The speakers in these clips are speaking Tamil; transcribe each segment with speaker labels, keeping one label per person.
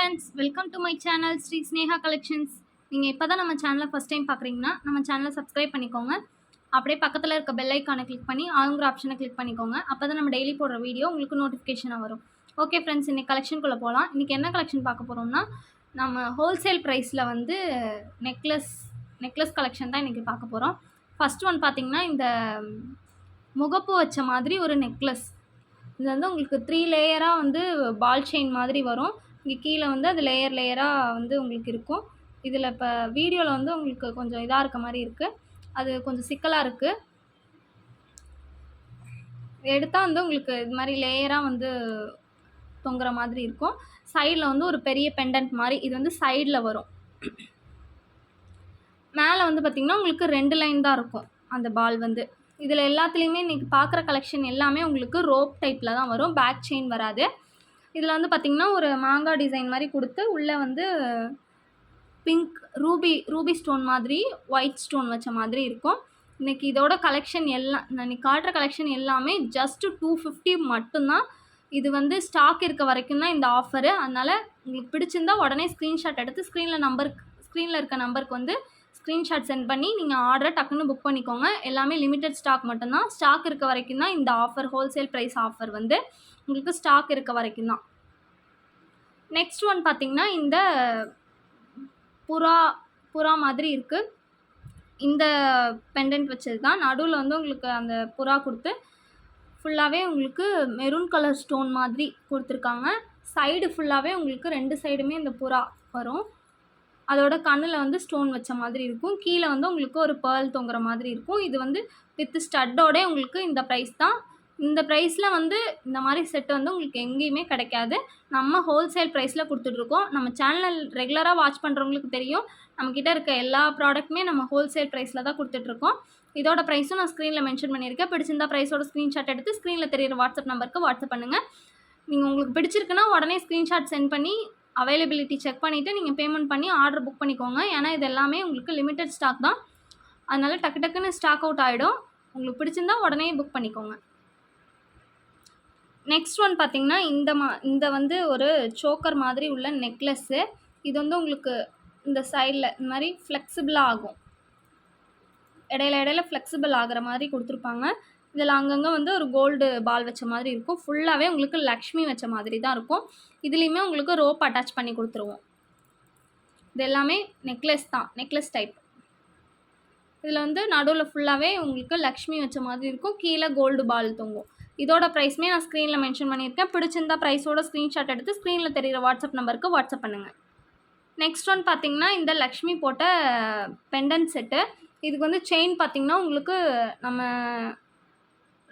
Speaker 1: Friends, welcome to my channel Sri Sneha collections. நீங்கள் இப்போ தான் நம்ம சேனலை ஃபஸ்ட் டைம் பார்க்குறீங்கன்னா நம்ம சேனலை சப்ஸ்கிரைப் பண்ணிக்கோங்க. அப்படியே பக்கத்தில் இருக்க பெல் ஐக்கானை கிளிக் பண்ணி ஆளுங்கிற ஆப்ஷனை கிளிக் பண்ணிக்கோங்க. அப்போ தான் நம்ம டெய்லி போடுற வீடியோ உங்களுக்கு நோட்டிஃபிகேஷனாக வரும். ஓகே ஃப்ரெண்ட்ஸ், இன்றைக்கி கலெக்ஷனுக்குள்ளே போகலாம். இன்றைக்கி என்ன கலெக்ஷன் பார்க்க போகிறோம்னா, நம்ம ஹோல்சேல் ப்ரைஸில் வந்து நெக்லஸ் கலெக்ஷன் தான் இன்றைக்கி பார்க்க போகிறோம். ஃபஸ்ட் ஒன் பார்த்திங்கன்னா, இந்த முகப்பு வச்ச மாதிரி ஒரு நெக்லஸ். இது வந்து உங்களுக்கு 3 லேயராக வந்து பால் செயின் மாதிரி வரும். இங்கே கீழே வந்து அது லேயராக வந்து உங்களுக்கு இருக்கும். இதில் இப்போ வீடியோவில் வந்து உங்களுக்கு கொஞ்சம் இதாக இருக்க மாதிரி இருக்குது. அது கொஞ்சம் சிக்கலாக இருக்குது. எடுத்தால் வந்து உங்களுக்கு இது மாதிரி லேயராக வந்து தொங்குற மாதிரி இருக்கும். சைடில் வந்து ஒரு பெரிய பெண்டன்ட் மாதிரி இது வந்து சைடில் வரும். மேலே வந்து பார்த்திங்கன்னா உங்களுக்கு 2 லைன் தான் இருக்கும் அந்த பால் வந்து. இதில் எல்லாத்துலேயுமே இன்றைக்கி பார்க்குற கலெக்ஷன் எல்லாமே உங்களுக்கு ரோப் டைப்பில் தான் வரும். பேக் செயின் வராது. இதில் வந்து பார்த்திங்கன்னா ஒரு மாங்காய் டிசைன் மாதிரி கொடுத்து உள்ளே வந்து பிங்க் ரூபி ஸ்டோன் மாதிரி ஒயிட் ஸ்டோன் வச்ச மாதிரி இருக்கும். இன்றைக்கி இதோட கலெக்ஷன் எல்லாம் நான் இன்றைக்கி காட்டுற கலெக்ஷன் எல்லாமே ஜஸ்ட்டு 250 மட்டும்தான். இது வந்து ஸ்டாக் இருக்க வரைக்கும் தான் இந்த ஆஃபரு. அதனால் உங்களுக்கு பிடிச்சிருந்தால் உடனே ஸ்க்ரீன்ஷாட் எடுத்து ஸ்க்ரீனில் இருக்க நம்பருக்கு வந்து ஸ்க்ரீன்ஷாட் சென்ட் பண்ணி நீங்கள் ஆர்டரை டக்குன்னு புக் பண்ணிக்கோங்க. எல்லாமே லிமிட்டட் ஸ்டாக் மட்டும்தான். ஸ்டாக் இருக்க வரைக்கும் தான் இந்த ஆஃபர், ஹோல்சேல் ப்ரைஸ் ஆஃபர் வந்து உங்களுக்கு ஸ்டாக் இருக்க வரைக்கும் தான். நெக்ஸ்ட் ஒன் பார்த்திங்கன்னா, இந்த புறா மாதிரி இருக்குது. இந்த பெண்டன்ட் வச்சது தான். நடுவில் வந்து உங்களுக்கு அந்த புறா கொடுத்து ஃபுல்லாகவே உங்களுக்கு மெரூன் கலர் ஸ்டோன் மாதிரி கொடுத்துருக்காங்க. சைடு ஃபுல்லாகவே உங்களுக்கு 2 சைடுமே இந்த புறா வரும். அதோட கண்ணில் வந்து ஸ்டோன் வச்ச மாதிரி இருக்கும். கீழே வந்து உங்களுக்கு ஒரு பேர்ல் தொங்குற மாதிரி இருக்கும். இது வந்து வித் ஸ்டட்டோட உங்களுக்கு இந்த ப்ரைஸ் தான். இந்த ப்ரைஸில் வந்து இந்த மாதிரி செட் வந்து உங்களுக்கு எங்கேயுமே கிடைக்காது. நம்ம ஹோல்சேல் ப்ரைஸில் கொடுத்துட்ருக்கோம். நம்ம சேனல் ரெகுலராக வாட்ச் பண்ணுறவங்களுக்கு தெரியும். நம்மக்கிட்ட இருக்க எல்லா ப்ராடக்ட்டுமே நம்ம ஹோல்சேல் ப்ரைஸில் தான் கொடுத்துட்ருக்கோம். இதோட ப்ரைஸும் நான் ஸ்க்ரீனில் மென்ஷன் பண்ணியிருக்கேன். பிடிச்சிருந்தா ப்ரைஸோட ஸ்க்ரீன்ஷாட் எடுத்து ஸ்க்ரீனில் தெரியிற வாட்ஸ்அப் நம்பருக்கு வாட்ஸ்அப் பண்ணுங்கள். நீங்கள் உங்களுக்கு பிடிச்சிருக்குன்னா உடனே ஸ்க்ரீன்ஷாட் சென்ட் பண்ணி அவைலபிலிட்டி செக் பண்ணிவிட்டு நீங்கள் பேமெண்ட் பண்ணி ஆர்டர் புக் பண்ணிக்கோங்க. ஏன்னா இது எல்லாமே உங்களுக்கு லிமிட்டட் ஸ்டாக் தான். அதனால் டக்குன்னு ஸ்டாக் அவுட் ஆகிடும். உங்களுக்கு பிடிச்சிருந்தா உடனே புக் பண்ணிக்கோங்க. நெக்ஸ்ட் ஒன் பார்த்திங்கன்னா, இந்த வந்து ஒரு சோக்கர் மாதிரி உள்ள நெக்லஸ்ஸு. இது வந்து உங்களுக்கு இந்த சைடில் இந்த மாதிரி ஃப்ளெக்சிபிளாக ஆகும். இடையில ஃப்ளெக்சிபிள் ஆகிற மாதிரி கொடுத்துருப்பாங்க. இதில் அங்கங்கே வந்து ஒரு கோல்டு பால் வச்ச மாதிரி இருக்கும். ஃபுல்லாகவே உங்களுக்கு லக்ஷ்மி வச்ச மாதிரி தான் இருக்கும். இதுலேயுமே உங்களுக்கு ரோப் அட்டாச் பண்ணி கொடுத்துருவோம். இது எல்லாமே நெக்லஸ் தான், நெக்லஸ் டைப். இதில் வந்து நடுவில் ஃபுல்லாகவே உங்களுக்கு லக்ஷ்மி வச்ச மாதிரி இருக்கும். கீழே கோல்டு பால் தொங்கும். இதோட ப்ரைஸுமே நான் ஸ்க்ரீனில் மென்ஷன் பண்ணியிருக்கேன். பிடிச்சிருந்தா ப்ரைஸோட ஸ்க்ரீன்ஷாட் எடுத்து ஸ்க்ரீனில் தெரிகிற வாட்ஸ்அப் நம்பருக்கு வாட்ஸ்அப் பண்ணுங்கள். நெக்ஸ்ட் ஒன் பார்த்திங்கன்னா, இந்த லக்ஷ்மி போட்ட பெண்டன்ட் செட்டு. இதுக்கு வந்து செயின் பார்த்திங்கன்னா உங்களுக்கு நம்ம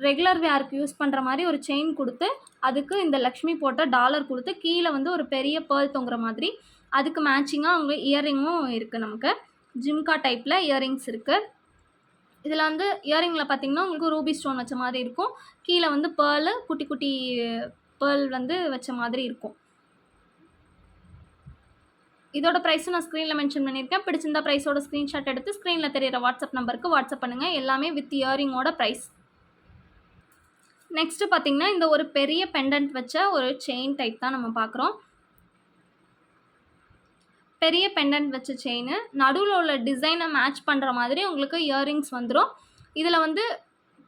Speaker 1: ரெகுலர் வேருக்கு யூஸ் பண்ணுற மாதிரி ஒரு செயின் கொடுத்து அதுக்கு இந்த லக்ஷ்மி போட்ட டாலர் கொடுத்து கீழே வந்து ஒரு பெரிய பேர்ல் தொங்குற மாதிரி அதுக்கு மேட்சிங்காக அவங்க இயரிங்கும் இருக்குது. நமக்கு ஜிம்கா டைப்பில் இயரிங்ஸ் இருக்குது. இதில் வந்து இயரிங்கில் பார்த்திங்கன்னா உங்களுக்கு ரூபி ஸ்டோன் வச்ச மாதிரி இருக்கும். கீழே வந்து குட்டி குட்டி பேர்ல் வந்து வச்ச மாதிரி இருக்கும். இதோட ப்ரைஸும் நான் ஸ்க்ரீனில் மென்ஷன் பண்ணியிருக்கேன். பிடிச்சிருந்தா ப்ரைஸோட ஸ்க்ரீன்ஷாட் எடுத்து ஸ்க்ரீனில் தெரியிற வாட்ஸ்அப் நம்பருக்கு வாட்ஸ்அப் பண்ணுங்கள். எல்லாமே வித் இயரிங்கோட ப்ரைஸ். நெக்ஸ்ட்டு பார்த்திங்கன்னா, இந்த ஒரு பெரிய பெண்டன்ட் வச்ச ஒரு செயின் டைப் தான் நம்ம பார்க்குறோம். பெரிய பெண்டன்ட் வச்ச செயின் நடுவில் உள்ள டிசைனை மேட்ச் பண்ணுற மாதிரி உங்களுக்கு இயரிங்ஸ் வந்துடும். இதில் வந்து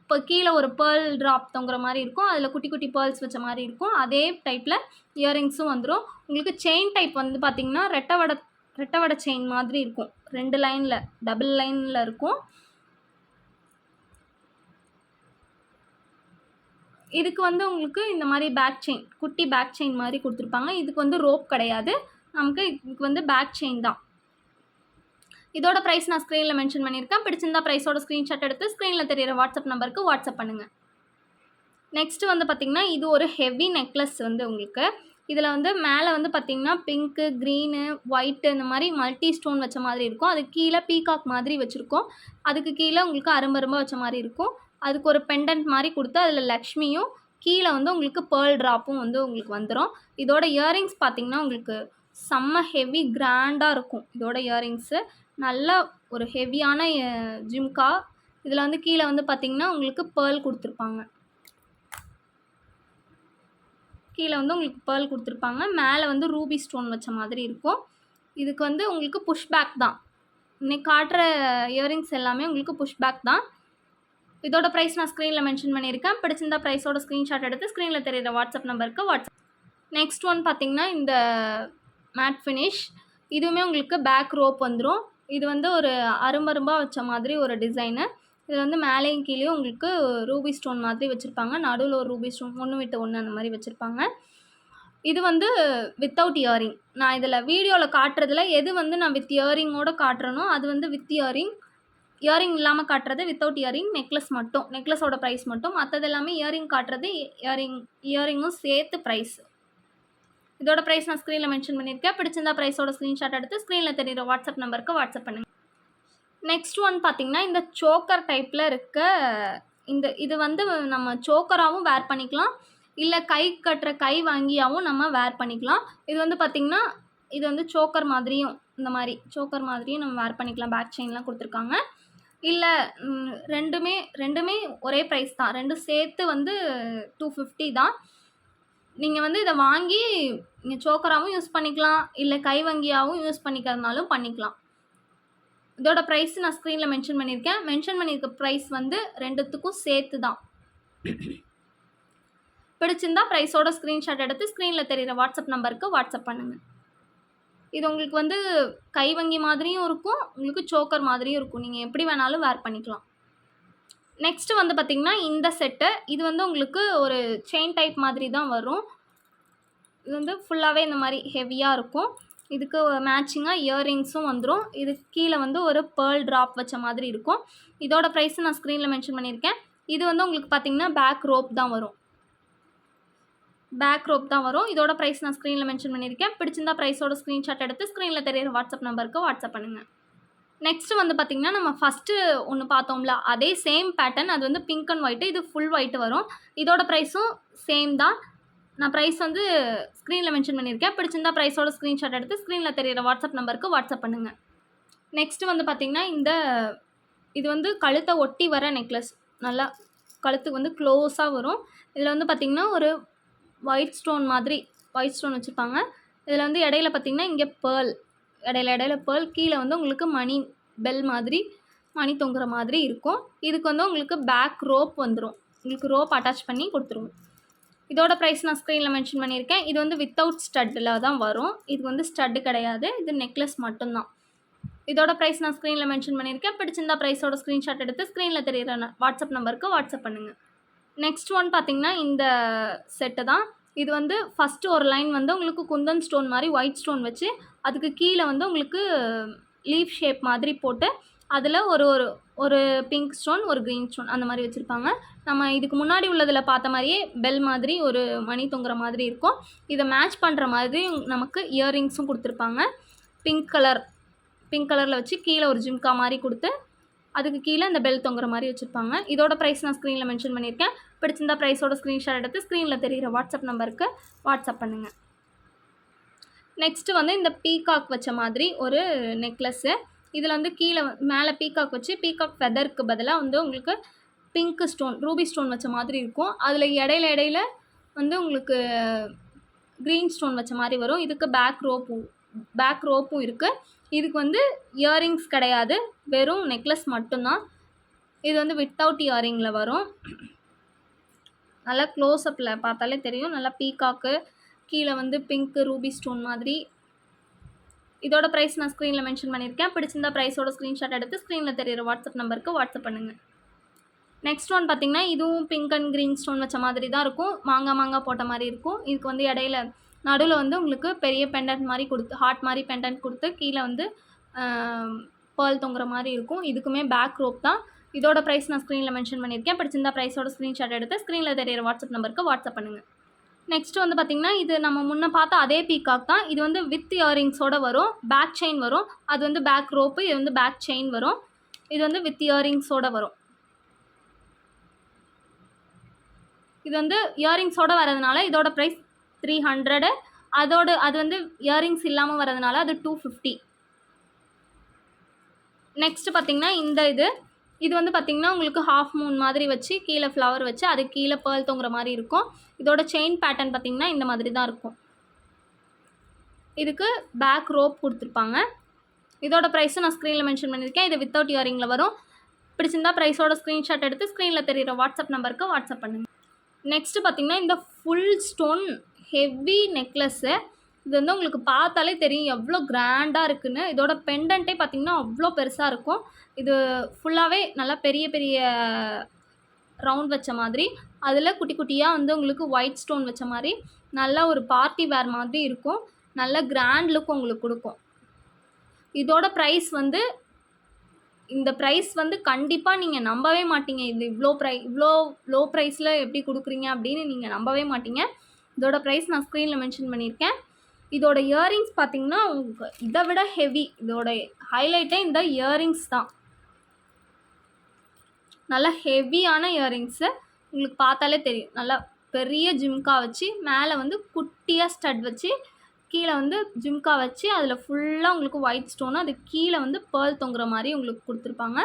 Speaker 1: இப்போ கீழே ஒரு பேர்ல் ட்ராப் தொங்குற மாதிரி இருக்கும். அதில் குட்டி குட்டி பேர்ல்ஸ் வச்ச மாதிரி இருக்கும். அதே டைப்பில் இயரிங்ஸும் வந்துடும். உங்களுக்கு செயின் டைப் வந்து பார்த்திங்கன்னா ரெட்டை வடை செயின் மாதிரி இருக்கும். 2 லைனில் டபுள் லைனில் இருக்கும். இதுக்கு வந்து உங்களுக்கு இந்த மாதிரி பேக் செயின், குட்டி பேக் செயின் மாதிரி கொடுத்துருப்பாங்க. இதுக்கு வந்து ரோப் கிடையாது. இதுக்கு வந்து பேக் செயின் தான். இதோட ப்ரைஸ் நான் ஸ்க்ரீனில் மென்ஷன் பண்ணியிருக்கேன். பிடிச்சிருந்தா ப்ரைஸோட ஸ்க்ரீன்ஷாட் எடுத்து ஸ்க்ரீனில் தெரியிற வாட்ஸ்அப் நம்பருக்கு வாட்ஸ்அப் பண்ணுங்கள். நெக்ஸ்ட்டு வந்து பார்த்திங்கன்னா, இது ஒரு ஹெவி நெக்லஸ் வந்து உங்களுக்கு. இதில் வந்து மேலே வந்து பார்த்திங்கன்னா பிங்க்கு, க்ரீனு, ஒயிட்டு இந்த மாதிரி மல்டி ஸ்டோன் வச்ச மாதிரி இருக்கும். அதுக்கு கீழே பீகாக் மாதிரி வச்சுருக்கோம். அதுக்கு கீழே உங்களுக்கு அரும்பரும்பாக வச்ச மாதிரி இருக்கும். அதுக்கு ஒரு பெண்டன்ட் மாதிரி கொடுத்து அதில் லக்ஷ்மியும் கீழே வந்து உங்களுக்கு பேர்ல் ட்ராப்பும் வந்து உங்களுக்கு வந்துடும். இதோட இயரிங்ஸ் பார்த்திங்கன்னா உங்களுக்கு செம்ம ஹெவி கிராண்டாக இருக்கும். இதோட இயரிங்ஸு நல்ல ஒரு ஹெவியான ஜிம்கா. இதில் வந்து கீழே வந்து பார்த்திங்கன்னா உங்களுக்கு பேர்ல் கொடுத்துருப்பாங்க. கீழே வந்து உங்களுக்கு பேர்ல் கொடுத்துருப்பாங்க. மேலே வந்து ரூபி ஸ்டோன் வச்ச மாதிரி இருக்கும். இதுக்கு வந்து உங்களுக்கு புஷ் பேக் தான். இன்னைக்கு காட்டுற இயரிங்ஸ் எல்லாமே உங்களுக்கு புஷ் பேக் தான். இதோட ப்ரைஸ் நான் ஸ்க்ரீனில் மென்ஷன் பண்ணியிருக்கேன். பிடிச்சிருந்தா ப்ரைஸோட ஸ்க்ரீன்ஷாட் எடுத்து ஸ்க்ரீனில் தெரியுற வாட்ஸ்அப் நம்பருக்கு வாட்ஸ்அப். நெக்ஸ்ட் ஒன் பார்த்தீங்கன்னா இந்த மேட் ஃபினிஷ். இதுவுமே உங்களுக்கு பேக் ரோப் வந்துடும். இது வந்து ஒரு அரும்பரும்பாக வச்ச மாதிரி ஒரு டிசைனு. இது வந்து மேலேயும் கீழேயும் உங்களுக்கு ரூபி ஸ்டோன் மாதிரி வச்சுருப்பாங்க. நடுவில் ஒரு ரூபி ஸ்டோன் ஒன்று விட்டு ஒன்று அந்த மாதிரி வச்சுருப்பாங்க. இது வந்து வித்தவுட் இயரிங். நான் இதில் வீடியோவில் காட்டுறதுல எது வந்து நான் வித் இயரிங்கோடு காட்டுறனோ அது வந்து வித் இயரிங். இயரிங் இல்லாமல் காட்டுறது வித்தவுட் இயரிங். நெக்லஸ் மட்டும், நெக்லஸோட ப்ரைஸ் மட்டும். மற்றது எல்லாமே இயரிங் காட்டுறது இயரிங்கும் சேர்த்து ப்ரைஸ். இதோட ப்ரைஸ் நான் ஸ்க்ரீனில் மென்ஷன் பண்ணியிருக்கேன். பிடிச்சிருந்தா ப்ரைஸோட ஸ்க்ரீன்ஷாட் எடுத்து ஸ்க்ரீனில் தெரியுற வாட்ஸ்அப் நம்பருக்கு வாட்ஸ்அப் பண்ணுங்கள். நெக்ஸ்ட் ஒன் பார்த்திங்கன்னா இந்த சோக்கர் டைப்பில் இருக்க இது வந்து நம்ம சோக்கராகவும் வேர் பண்ணிக்கலாம், இல்லை கை கட்டுற கை வாங்கியாகவும் நம்ம வேர் பண்ணிக்கலாம். இது வந்து பார்த்திங்கன்னா இது வந்து சோக்கர் மாதிரியும் இந்த மாதிரி சோக்கர் மாதிரியும் நம்ம வேர் பண்ணிக்கலாம். பேக் செயின்லாம் கொடுத்துருக்காங்க. இல்லை ரெண்டுமே ஒரே ப்ரைஸ் தான். ரெண்டும் சேர்த்து வந்து 250 தான். நீங்கள் வந்து இதை வாங்கி நீங்கள் சோக்கராகவும் யூஸ் பண்ணிக்கலாம், இல்லை கை வங்கியாகவும் யூஸ் பண்ணிக்கிறதுனாலும் பண்ணிக்கலாம். இதோட ப்ரைஸ் நான் ஸ்க்ரீனில் மென்ஷன் பண்ணியிருக்கேன். மென்ஷன் பண்ணியிருக்க ப்ரைஸ் வந்து ரெண்டுத்துக்கும் சேர்த்து தான். பிடிச்சிருந்தா ப்ரைஸோட ஸ்க்ரீன்ஷாட் எடுத்து ஸ்க்ரீனில் தெரிகிற வாட்ஸ்அப் நம்பருக்கு வாட்ஸ்அப் பண்ணுங்கள். இது உங்களுக்கு வந்து கை வங்கி மாதிரியும் இருக்கும், உங்களுக்கு சோக்கர் மாதிரியும் இருக்கும். நீங்கள் எப்படி வேணாலும் வேர் பண்ணிக்கலாம். நெக்ஸ்ட்டு வந்து பார்த்திங்கன்னா இந்த செட்டு. இது வந்து உங்களுக்கு ஒரு செயின் டைப் மாதிரி தான் வரும். இது வந்து ஃபுல்லாகவே இந்த மாதிரி ஹெவியாக இருக்கும். இதுக்கு மேட்சிங்காக இயரிங்ஸும் வந்துடும். இது கீழே வந்து ஒரு பேர்ல் ட்ராப் வச்ச மாதிரி இருக்கும். இதோட ப்ரைஸ் நான் ஸ்க்ரீனில் மென்ஷன் பண்ணியிருக்கேன். இது வந்து உங்களுக்கு பார்த்திங்கன்னா பேக் ரோப் தான் வரும். இதோட ப்ரைஸ் நான் ஸ்க்ரீனில் மென்ஷன் பண்ணியிருக்கேன். பிடிச்சிருந்தா ப்ரைஸோட ஸ்க்ரீன்ஷாட் எடுத்து ஸ்க்ரீனில் தெரியுற வாட்ஸ்அப் நம்பருக்கு வாட்ஸ்அப் பண்ணுங்கள். நெக்ஸ்ட்டு வந்து பார்த்திங்கன்னா நம்ம ஃபஸ்ட்டு ஒன்று பார்த்தோம்ல, அதே சேம் பேட்டர்ன். அது வந்து பிங்க் அண்ட் ஒயிட்டு. இது ஃபுல் ஒயிட்டு வரும். இதோட ப்ரைஸும் சேம் தான். நான் ப்ரைஸ் வந்து ஸ்க்ரீனில் மென்ஷன் பண்ணியிருக்கேன். பிடிச்சிருந்தா ப்ரைஸோட ஸ்க்ரீன்ஷாட் எடுத்து ஸ்க்ரீனில் தெரியுற வாட்ஸ்அப் நம்பருக்கு வாட்ஸ்அப் பண்ணுங்கள். நெக்ஸ்ட்டு வந்து பார்த்திங்கன்னா இது வந்து கழுத்தை ஒட்டி வர நெக்லஸ். நல்லா கழுத்துக்கு வந்து க்ளோஸாக வரும். இதில் வந்து பார்த்திங்கன்னா ஒரு ஒயிட் ஸ்டோன் வச்சுருப்பாங்க. இதில் வந்து இடையில பார்த்திங்கன்னா இங்கே பேர்ல், இடையில பேர்ல், கீழே வந்து உங்களுக்கு மணி பெல் மாதிரி மணி தொங்குற மாதிரி இருக்கும். இதுக்கு வந்து உங்களுக்கு பேக் ரோப் வந்துடும். உங்களுக்கு ரோப் அட்டாச் பண்ணி கொடுத்துருவோம். இதோட ப்ரைஸ் நான் ஸ்க்ரீனில் மென்ஷன் பண்ணியிருக்கேன். இது வந்து வித்தவுட் ஸ்டட்டில் தான் வரும். இது வந்து ஸ்டட்டு கிடையாது, இது நெக்லஸ் மட்டும்தான். இதோட ப்ரைஸ் நான் ஸ்க்ரீனில் மென்ஷன் பண்ணியிருக்கேன். பிடிச்சிருந்தா ப்ரைஸோட ஸ்க்ரீன்ஷாட் எடுத்து ஸ்க்ரீனில் தெரியுற வாட்ஸ்அப் நம்பருக்கு வாட்ஸ்அப் பண்ணுங்கள். நெக்ஸ்ட் ஒன் பார்த்திங்கன்னா இந்த செட்டு தான். இது வந்து ஃபஸ்ட்டு ஒரு லைன் வந்து உங்களுக்கு குந்தன் ஸ்டோன் மாதிரி ஒயிட் ஸ்டோன் வச்சு, அதுக்கு கீழே வந்து உங்களுக்கு லீஃப் ஷேப் மாதிரி போட்டு அதில் ஒரு பிங்க் ஸ்டோன், ஒரு க்ரீன் ஸ்டோன் அந்த மாதிரி வச்சுருப்பாங்க. நம்ம இதுக்கு முன்னாடி உள்ளதில் பார்த்த மாதிரியே பெல் மாதிரி ஒரு மணி தொங்குற மாதிரி இருக்கும். இதை மேட்ச் பண்ணுற மாதிரி நமக்கு இயரிங்ஸும் கொடுத்துருப்பாங்க. பிங்க் கலரில் வச்சு கீழே ஒரு ஜிம்கா மாதிரி கொடுத்து அதுக்கு கீழே இந்த பெல் தொங்குற மாதிரி வச்சுருப்பாங்க. இதோட ப்ரைஸ் நான் ஸ்க்ரீனில் மென்ஷன் பண்ணியிருக்கேன். பிடிச்சிருந்தா ப்ரைஸோட ஸ்க்ரீன்ஷாட் எடுத்து ஸ்க்ரீனில் தெரிகிற வாட்ஸ்அப் நம்பருக்கு வாட்ஸ்அப் பண்ணுங்கள். நெக்ஸ்ட்டு வந்து இந்த பீகாக் வச்ச மாதிரி ஒரு நெக்லஸ்ஸு. இதில் வந்து கீழே மேலே பீகாக் வச்சு பீகாக் ஃபெதருக்கு பதிலாக வந்து உங்களுக்கு பிங்க் ஸ்டோன், ரூபி ஸ்டோன் வச்ச மாதிரி இருக்கும். அதில் இடையில வந்து உங்களுக்கு க்ரீன் ஸ்டோன் வச்ச மாதிரி வரும். இதுக்கு பேக் ரோப்பும் இருக்குது. இதுக்கு வந்து இயரிங்ஸ் கிடையாது, வெறும் நெக்லஸ் மட்டும்தான். இது வந்து வித்தவுட் இயரிங்கில் வரும். நல்லா க்ளோஸ்அப்பில் பார்த்தாலே தெரியும். நல்லா பீகாக்கு, கீழே வந்து பிங்க்கு ரூபி ஸ்டோன் மாதிரி. இதோட ப்ரைஸ் நான் ஸ்க்ரீனில் மென்ஷன் பண்ணியிருக்கேன். பிடிச்சிருந்தா ப்ரைஸோட ஸ்க்ரீன்ஷாட் எடுத்து ஸ்க்ரீனில் தெரியுற வாட்ஸ்அப் நம்பருக்கு வாட்ஸ்அப் பண்ணுங்கள். நெக்ஸ்ட் ஒன் பார்த்திங்கன்னா இதுவும் பிங்க் அண்ட் க்ரீன் ஸ்டோன் வச்ச மாதிரி தான் இருக்கும். மாங்காய் போட்ட மாதிரி இருக்கும். இதுக்கு வந்து இடையில நடுவில் வந்து உங்களுக்கு பெரிய பெண்டன்ட் மாதிரி கொடுத்து, ஹார்ட் மாதிரி பெண்டன்ட் கொடுத்து கீழே வந்து பேர்ல் தொங்குற மாதிரி இருக்கும். இதுக்குமே பேக் ரோப் தான். இதோட ப்ரைஸ் நான் ஸ்க்ரீனில் மென்ஷன் பண்ணியிருக்கேன். பிடிச்சிருந்தா ப்ரைஸோட ஸ்க்ரீன்ஷாட் எடுத்து ஸ்க்ரீனில் தெரியுற வாட்ஸ்அப் நம்பருக்கு வாட்ஸ்அப் பண்ணுங்கள். நெக்ஸ்ட்டு வந்து பார்த்திங்கன்னா இது நம்ம முன்னே பார்த்த அதே பீகாக் தான். இது வந்து வித் இயரிங்ஸோடு வரும். பேக் செயின் வரும். அது வந்து பேக் ரோப்பு, இது வந்து பேக் செயின் வரும். இது வந்து வித் இயரிங்ஸோடு வரும். இது வந்து இயரிங்ஸோடு வரதுனால இதோட ப்ரைஸ் 300. அது வந்து இயரிங்ஸ் இல்லாமல் வரதுனால அது 250. நெக்ஸ்ட்டு பார்த்திங்கன்னா இது வந்து பார்த்திங்கன்னா உங்களுக்கு ஹாஃப் மூன் மாதிரி வச்சு கீழே ஃப்ளவர் வச்சு அது கீழே பேர்ல் தொங்குற மாதிரி இருக்கும். இதோட செயின் பேட்டர்ன் பார்த்திங்கன்னா இந்த மாதிரி தான் இருக்கும். இதுக்கு பேக் ரோப் கொடுத்துருப்பாங்க. இதோட ப்ரைஸும் நான் ஸ்க்ரீனில் மென்ஷன் பண்ணியிருக்கேன். இது வித்தவுட் இயரிங்கில் வரும். பிடிச்சிருந்தா ப்ரைஸோட ஸ்க்ரீன்ஷாட் எடுத்து ஸ்க்ரீனில் தெரியிற வாட்ஸ்அப் நம்பருக்கு வாட்ஸ்அப் பண்ணுங்கள். நெக்ஸ்ட்டு பார்த்திங்கன்னா இந்த ஃபுல் ஸ்டோன் ஹெவி நெக்லஸ்ஸு. இது வந்து உங்களுக்கு பார்த்தாலே தெரியும் எவ்வளோ கிராண்டாக இருக்குதுன்னு. இதோட பெண்டன்ட்டே பார்த்திங்கன்னா அவ்வளோ பெருசாக இருக்கும். இது ஃபுல்லாகவே நல்லா பெரிய பெரிய ரவுண்ட் வச்ச மாதிரி, அதில் குட்டி குட்டியாக வந்து உங்களுக்கு ஒயிட் ஸ்டோன் வச்ச மாதிரி நல்லா ஒரு பார்ட்டி வேர் மாதிரி இருக்கும். நல்ல கிராண்ட் லுக் உங்களுக்கு கொடுக்கும். இதோட ப்ரைஸ் வந்து இந்த ப்ரைஸ் வந்து கண்டிப்பாக நீங்கள் நம்பவே மாட்டீங்க. இது இவ்வளோ லோ ப்ரைஸில் எப்படி கொடுக்குறீங்க அப்படின்னு நீங்கள் நம்பவே மாட்டீங்க. இதோட ப்ரைஸ் நான் ஸ்க்ரீனில் மென்ஷன் பண்ணியிருக்கேன். இதோட இயரிங்ஸ் பார்த்திங்கன்னா உங்களுக்கு இதை விட ஹெவி. இதோட ஹைலைட்டே இந்த இயரிங்ஸ் தான். நல்லா ஹெவியான இயரிங்ஸு. உங்களுக்கு பார்த்தாலே தெரியும். நல்லா பெரிய ஜிம்கா வச்சு மேலே வந்து குட்டியாக ஸ்டட் வச்சு கீழே வந்து ஜிம்கா வச்சு அதில் ஃபுல்லாக உங்களுக்கு ஒயிட் ஸ்டோனு அது கீழே வந்து பேர்ல் தொங்குற மாதிரி உங்களுக்கு கொடுத்துருப்பாங்க.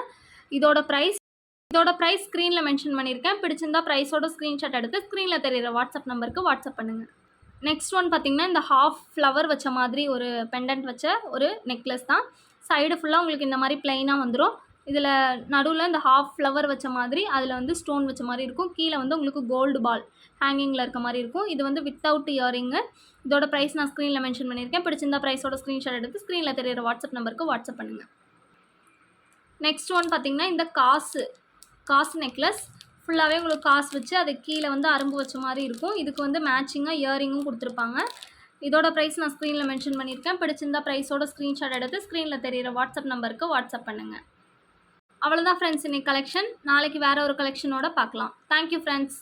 Speaker 1: இதோட ப்ரைஸ் ஸ்க்ரீனில் மென்ஷன் பண்ணியிருக்கேன். பிடிச்சிருந்தா ப்ரைஸோட ஸ்க்ரீன்ஷாட் எடுத்து ஸ்க்ரீனில் தெரியிற வாட்ஸ்அப் நம்பருக்கு வாட்ஸ்அப் பண்ணுங்கள். நெக்ஸ்ட் ஒன் பார்த்திங்கன்னா இந்த ஹாஃப் ஃப்ளவர் வச்ச மாதிரி ஒரு பெண்டன்ட் வச்ச ஒரு நெக்லஸ் தான். சைடு ஃபுல்லாக உங்களுக்கு இந்த மாதிரி ப்ளைனாக வந்துடும். இதில் நடுவில் இந்த ஹாஃப் ஃப்ளவர் வச்ச மாதிரி அதில் வந்து ஸ்டோன் வச்ச மாதிரி இருக்கும். கீழே வந்து உங்களுக்கு கோல்டு பால் ஹேங்கிங்கில் இருக்க மாதிரி இருக்கும். இது வந்து வித்தவுட் இயரிங்கு. இதோட ப்ரைஸ் நான் ஸ்க்ரீனில் மென்ஷன் பண்ணியிருக்கேன். பிடிச்சிருந்தா ப்ரைஸோட ஸ்க்ரீன்ஷாட் எடுத்து ஸ்க்ரீனில் தெரியிற வாட்ஸ்அப் நம்பருக்கு வாட்ஸ்அப் பண்ணுங்கள். நெக்ஸ்ட் ஒன் பார்த்திங்கன்னா இந்த காசு நெக்லஸ். ஃபுல்லாகவே உங்களுக்கு காசு வச்சு அது கீழே வந்து அரும்பு வச்ச மாதிரி இருக்கும். இதுக்கு வந்து மேட்சிங்காக இயரிங்கும் கொடுத்துருப்பாங்க. இதோட ப்ரைஸ் நான் ஸ்க்ரீனில் மென்ஷன் பண்ணியிருக்கேன். பிடிச்சிருந்தா ப்ரைஸோட ஸ்க்ரீன்ஷாட் எடுத்து ஸ்க்ரீனில் தெரியிற வாட்ஸ்அப் நம்பருக்கு வாட்ஸ்அப் பண்ணுங்கள். அவ்வளோதான் ஃப்ரெண்ட்ஸ் இன்னைக்கு கலெக்ஷன். நாளைக்கு வேறு ஒரு கலெக்ஷனோட பார்க்கலாம். Thank you friends.